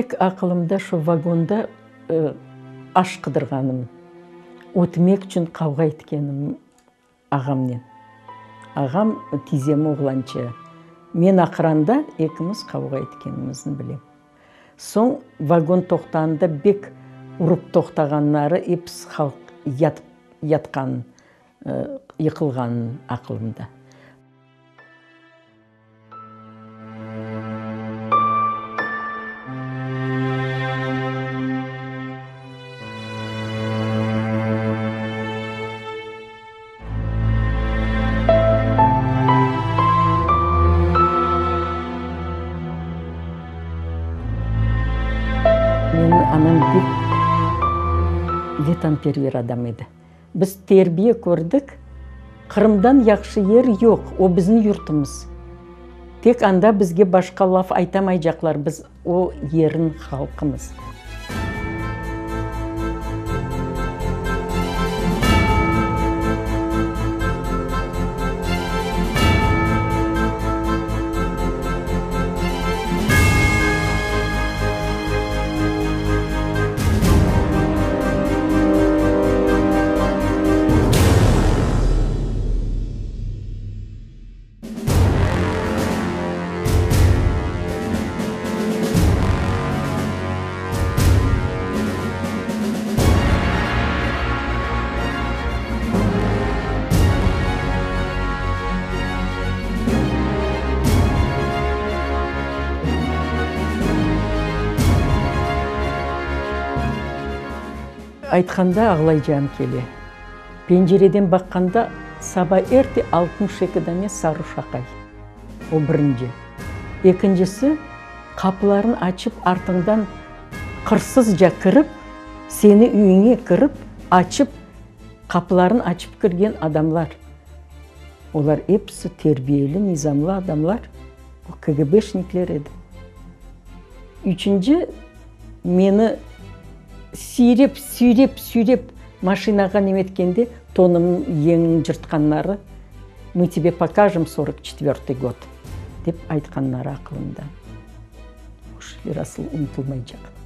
тек ақылымда шу вагонда аш қыдырғаным, өтмек үшін қауға еткенім ағамнен. Ағам тиземі оғланчы. Мен ақыранда екіміз қауға еткенімізін білем. Соң вагон тоқтағанда бек ұрып тоқтағаннары епс халық ятқан, йықылғанын ақылымда. Менің анам ветан-первер адам еді. Біз тербие көрдік, Қырымдан яқшы ер жоқ, о біздің юртымыз. Тек анда бізге башқа лаф айтамай жақлар, біз о ерін халқымыз. Айтқанда ағылай жан келе. Пенжереден баққанда саба ерте алтын шекідане сары шақай. О бірінші. Екіншісі, қапыларын açып артыңдан қырсыз жа кіріп, сені үйіңе кіріп, açып, қапыларын açып кірген адамлар. Олар епсі тербиелі, низамлы адамлар. О КГБшниклер еді. Üçüncü, мені сүйреп машинаға неметкенде тоным ең жыртқаннары мы тебе покажем 44-й год деп айтқаннары ақылымда. Уж расыл ұмытылмай жақ.